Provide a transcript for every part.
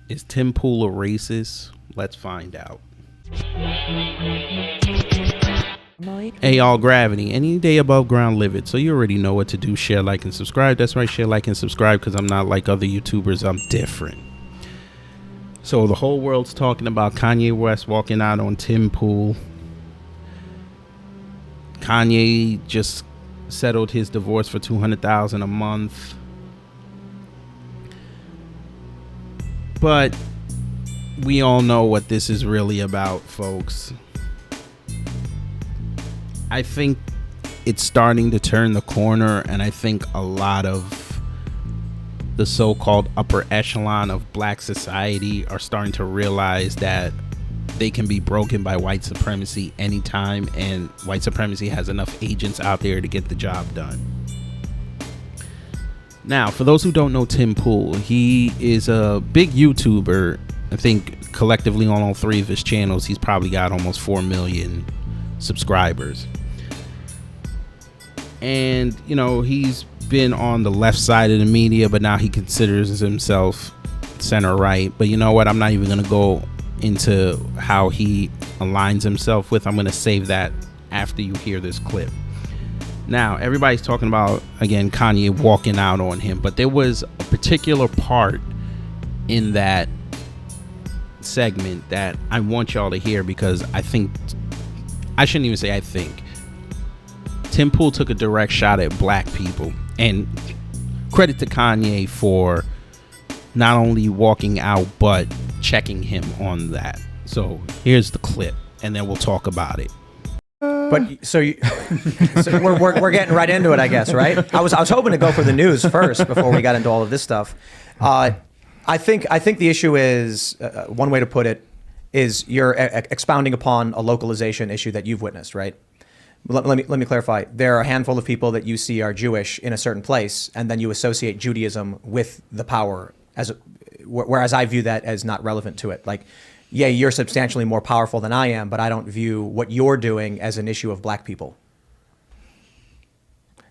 Is Tim Pool a racist? Let's find out. Hey, all gravity. Any day above ground, live it. So you already know what to do. Share, like, and subscribe. That's right, share, like, and subscribe, because I'm not like other YouTubers. I'm different. So the whole world's talking about Kanye West walking out on Tim Pool. Kanye just settled his divorce for $200,000 a month. But we all know what this is really about, folks. I think it's starting to turn the corner, and I think a lot of the so-called upper echelon of black society are starting to realize that they can be broken by white supremacy anytime, and white supremacy has enough agents out there to get the job done. Now, for those who don't know Tim Pool, he is a big YouTuber. I think collectively on all three of his channels, he's probably got almost 4 million subscribers. And, you know, he's been on the left side of the media, but now he considers himself center right. But you know what? I'm not even going to go into how he aligns himself with. I'm going to save that after you hear this clip. Now, everybody's talking about, again, Kanye walking out on him, but there was a particular part in that segment that I want y'all to hear, because I think, I shouldn't even say I think, Tim Pool took a direct shot at black people, and credit to Kanye for not only walking out but checking him on that. So here's the clip, and then we'll talk about it. But so we're getting right into it, I guess, right? I was hoping to go for the news first before we got into all of this stuff. I think the issue is, one way to put it is, you're expounding upon a localization issue that you've witnessed, right? Let me clarify. There are a handful of people that you see are Jewish in a certain place, and then you associate Judaism with the power, whereas I view that as not relevant to it. Like, yeah, you're substantially more powerful than I am, but I don't view what you're doing as an issue of black people.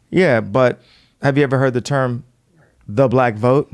Yeah, but have you ever heard the term the black vote?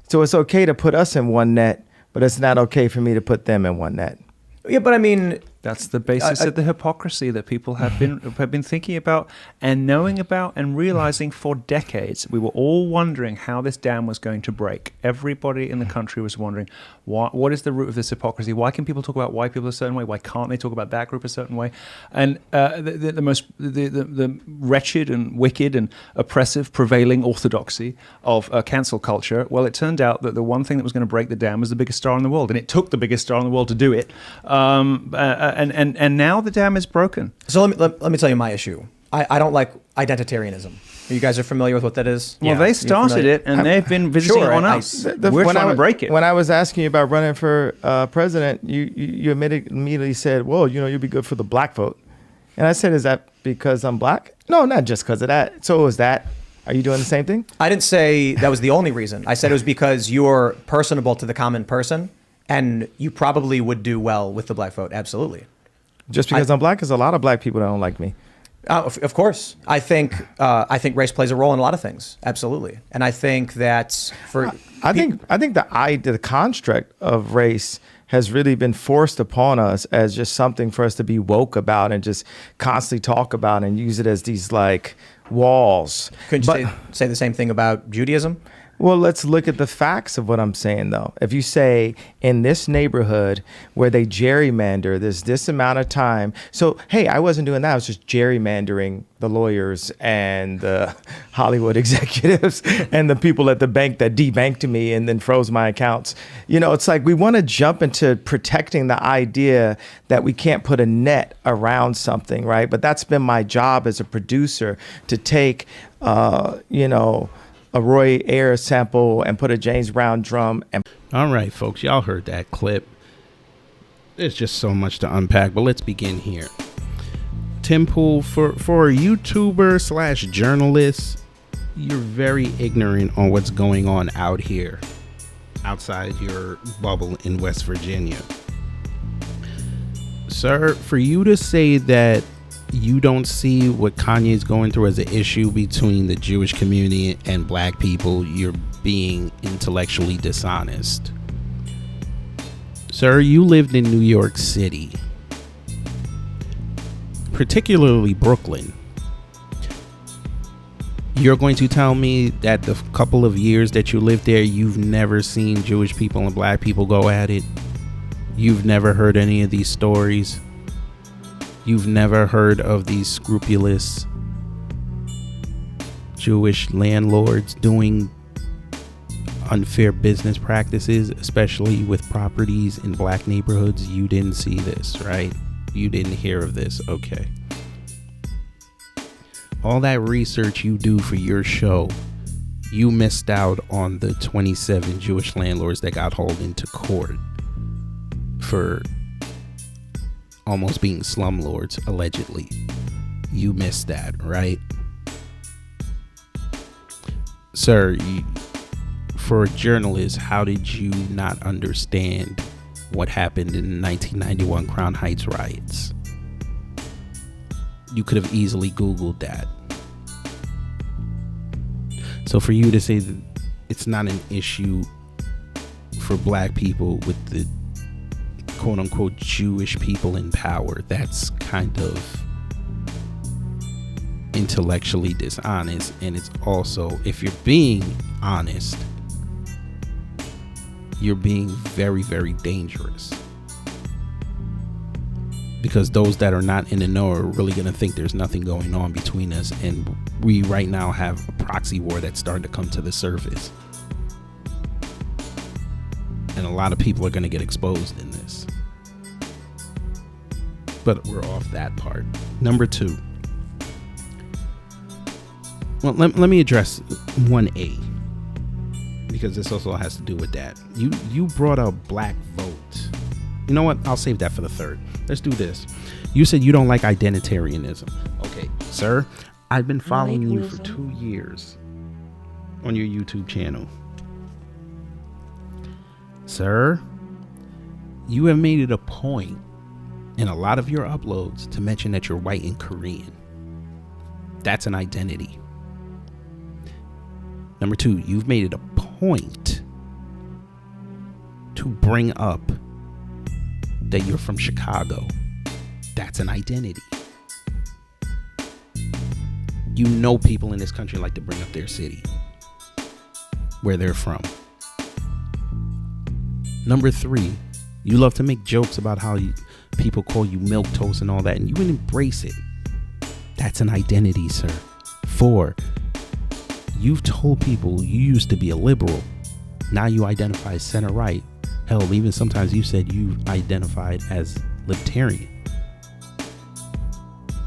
So it's okay to put us in one net, but it's not okay for me to put them in one net. Yeah, but I mean, that's the basis of the hypocrisy that people have been thinking about and knowing about and realizing for decades. We were all wondering how this dam was going to break. Everybody in the country was wondering, what is the root of this hypocrisy? Why can people talk about white people a certain way? Why can't they talk about that group a certain way? And the wretched and wicked and oppressive prevailing orthodoxy of cancel culture, well, it turned out that the one thing that was going to break the dam was the biggest star in the world, and it took the biggest star in the world to do it. And now the dam is broken. So let me tell you my issue. I don't like identitarianism. You guys are familiar with what that is? Well, they started it, and they've been visiting on us. We're trying to break it. When I was asking you about running for president, you immediately said, well, you know, you'd be good for the black vote. And I said, is that because I'm black? No, not just because of that. So is that, are you doing the same thing? I didn't say that was the only reason. I said it was because you're personable to the common person, and you probably would do well with the black vote. Absolutely. Just because I'm black, there's a lot of black people that don't like me. Of course. I think race plays a role in a lot of things. Absolutely. And I think that I think the construct of race has really been forced upon us as just something for us to be woke about and just constantly talk about and use it as these like walls. Couldn't you say the same thing about Judaism? Well, let's look at the facts of what I'm saying, though. If you say in this neighborhood where they gerrymander, there's this amount of time. So, hey, I wasn't doing that. I was just gerrymandering the lawyers and the Hollywood executives and the people at the bank that debanked me and then froze my accounts. You know, it's like we want to jump into protecting the idea that we can't put a net around something, right? But that's been my job as a producer, to take, a Roy Ayers sample and put a James Brown drum. All right, folks, y'all heard that clip. There's just so much to unpack, but let's begin here. Tim Pool, for a YouTuber / journalist, you're very ignorant on what's going on out here, outside your bubble in West Virginia. Sir, for you to say that you don't see what Kanye's going through as an issue between the Jewish community and black people, you're being intellectually dishonest. Sir, you lived in New York City, particularly Brooklyn. You're going to tell me that the couple of years that you lived there, you've never seen Jewish people and black people go at it? You've never heard any of these stories? You've never heard of these scrupulous Jewish landlords doing unfair business practices, especially with properties in black neighborhoods? You didn't see this, right? You didn't hear of this. Okay. All that research you do for your show, you missed out on the 27 Jewish landlords that got hauled into court for almost being slumlords, allegedly. You missed that, right? Sir, for a journalist, how did you not understand what happened in the 1991 Crown Heights riots? You could have easily Googled that. So for you to say that it's not an issue for black people with the quote unquote Jewish people in power, that's kind of intellectually dishonest. And it's also, if you're being honest, you're being very, very dangerous. Because those that are not in the know are really going to think there's nothing going on between us. And we right now have a proxy war that's starting to come to the surface. And a lot of people are going to get exposed in this. But we're off that part. Number 2. Well, let me address 1A. Because this also has to do with that. You brought up black vote. You know what? I'll save that for the 3rd. Let's do this. You said you don't like identitarianism. Okay, sir, I've been following you for 2 years on your YouTube channel. Sir, you have made it a point in a lot of your uploads to mention that you're white and Korean. That's an identity. Number 2, you've made it a point to bring up that you're from Chicago. That's an identity. You know, people in this country like to bring up their city, where they're from. Number 3, you love to make jokes about how people call you milquetoast and all that, and you would embrace it. That's an identity, sir. 4, you've told people you used to be a liberal. Now you identify as center right. Hell, even sometimes you said you identified as libertarian.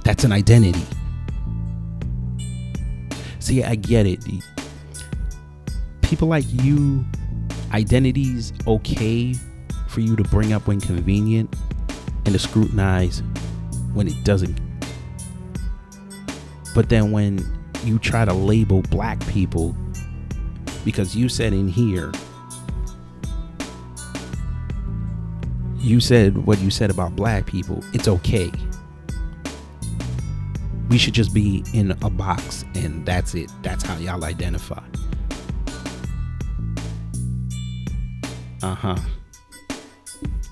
That's an identity. See, I get it. People like you, identity's okay for you to bring up when convenient and to scrutinize when it doesn't. But then when you try to label black people, because you said in here, you said what you said about black people, it's okay. We should just be in a box and that's it. That's how y'all identify.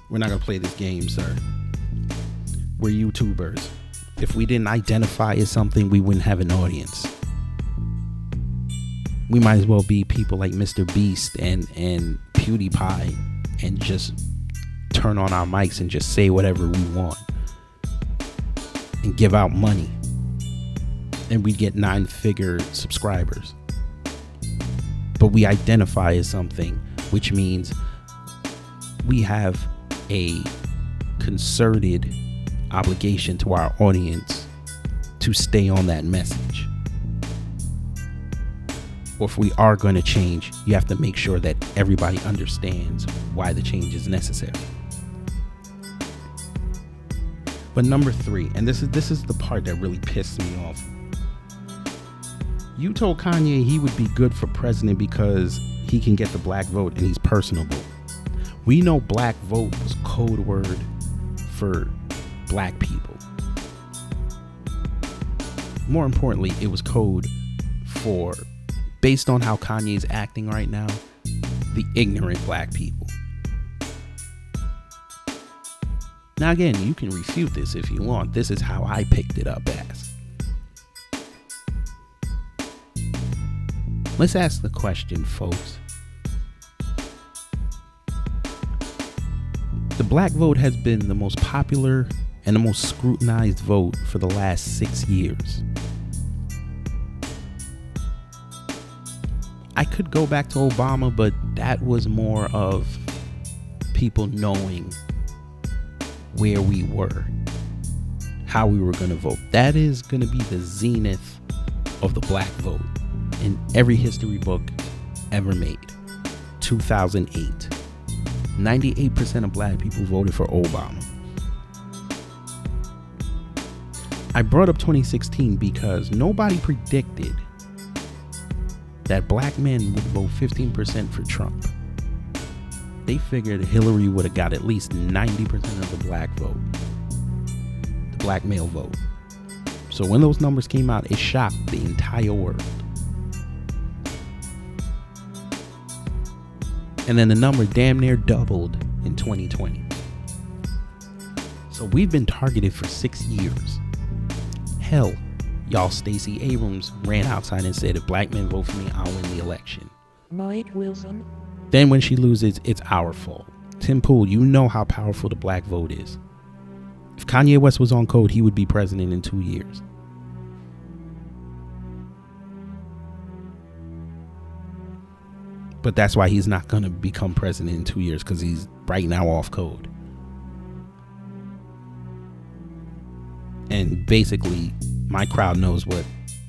We're not gonna play this game, sir. We're YouTubers. If we didn't identify as something, we wouldn't have an audience. We might as well be people like Mr. Beast and PewDiePie and just turn on our mics and just say whatever we want and give out money, and we get 9-figure subscribers. But we identify as something, which means we have a concerted obligation to our audience to stay on that message. Or if we are going to change, you have to make sure that everybody understands why the change is necessary. But number 3, and this is the part that really pissed me off. You told Kanye he would be good for president because he can get the black vote and he's personable. We know black vote was code word for black people. More importantly, it was code for, based on how Kanye's acting right now, the ignorant black people. Now again, you can refute this if you want. This is how I picked it up as. Let's ask the question, folks. The black vote has been the most popular and the most scrutinized vote for the last 6 years. I could go back to Obama, but that was more of people knowing where we were, how we were going to vote. That is going to be the zenith of the black vote in every history book ever made. 2008. 98% of black people voted for Obama. I brought up 2016 because nobody predicted that black men would vote 15% for Trump. They figured Hillary would have got at least 90% of the black vote, the black male vote. So when those numbers came out, it shocked the entire world. And then the number damn near doubled in 2020. So we've been targeted for 6 years. Hell, y'all, Stacey Abrams ran outside and said, if black men vote for me, I'll win the election. Mike Wilson. Then when she loses, it's our fault. Tim Pool, you know how powerful the black vote is. If Kanye West was on code, he would be president in 2 years. But that's why he's not going to become president in 2 years, because he's right now off code. And basically, my crowd knows what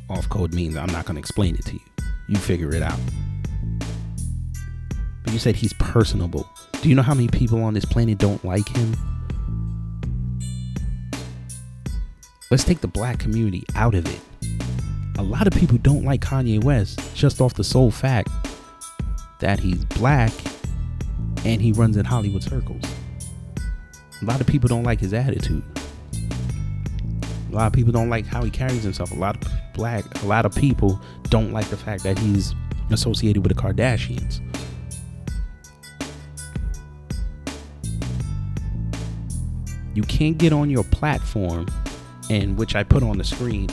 off code means. I'm not going to explain it to you. You figure it out. But you said he's personable. Do you know how many people on this planet don't like him? Let's take the black community out of it. A lot of people don't like Kanye West just off the sole fact that he's black and he runs in Hollywood circles. A lot of people don't like his attitude. A lot of people don't like how he carries himself. A lot of people don't like the fact that he's associated with the Kardashians. You can't get on your platform, and which I put on the screen,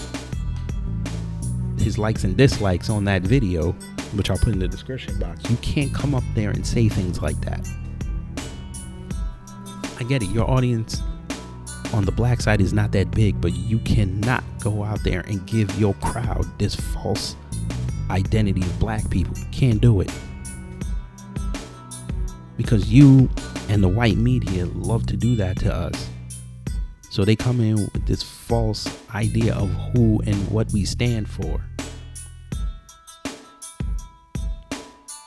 his likes and dislikes on that video, which I'll put in the description box. You can't come up there and say things like that. I get it. Your audience on the black side is not that big, but you cannot go out there and give your crowd this false identity of black people. You can't do it. Because you and the white media love to do that to us. So they come in with this false idea of who and what we stand for.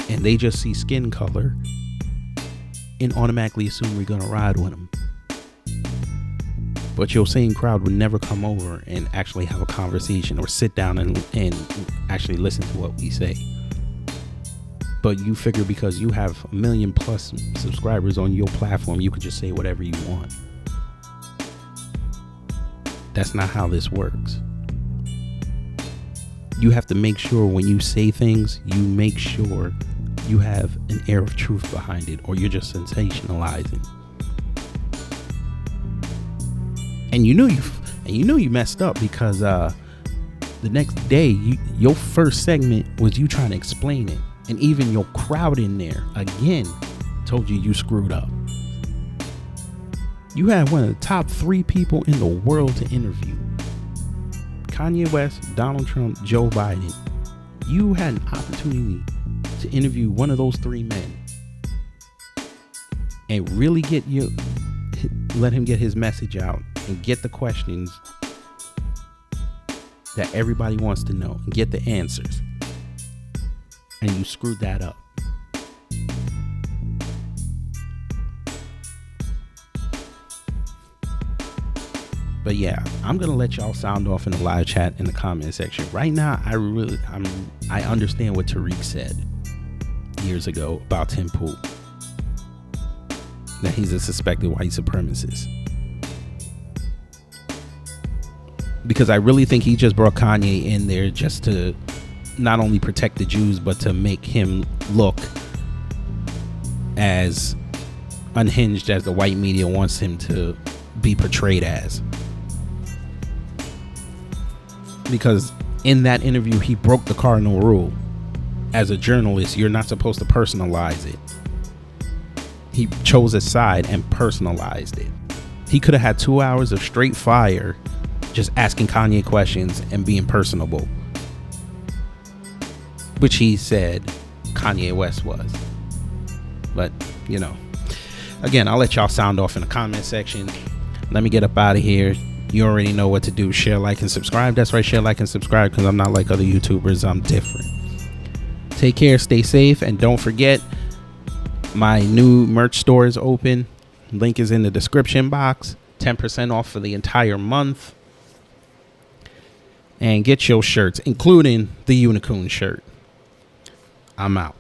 And they just see skin color and automatically assume we're gonna ride with them. But your same crowd would never come over and actually have a conversation or sit down and actually listen to what we say. But you figure because you have 1 million plus subscribers on your platform, you could just say whatever you want. That's not how this works. You have to make sure when you say things, you make sure you have an air of truth behind it, or you're just sensationalizing. And you know you messed up because the next day, your first segment was you trying to explain it, and even your crowd in there again told you screwed up. You had one of the top 3 people in the world to interview. Kanye West, Donald Trump, Joe Biden. You had an opportunity to interview one of those 3 men and really let him get his message out and get the questions that everybody wants to know and get the answers. And you screwed that up. But yeah, I'm gonna let y'all sound off in the live chat in the comment section. Right now, I understand what Tariq said years ago about Tim Pool, that he's a suspected white supremacist. Because I really think he just brought Kanye in there just to not only protect the Jews, but to make him look as unhinged as the white media wants him to be portrayed as. Because in that interview, he broke the cardinal rule. As a journalist, you're not supposed to personalize it. He chose a side and personalized it. He could have had 2 hours of straight fire just asking Kanye questions and being personable, which he said Kanye West was. But, you know, again, I'll let y'all sound off in the comment section. Let me get up out of here. You already know what to do. Share, like, and subscribe. That's right, share, like, and subscribe, because I'm not like other YouTubers. I'm different. Take care, stay safe, and don't forget, my new merch store is open. Link is in the description box. 10% off for the entire month. And get your shirts, including the unicorn shirt. I'm out.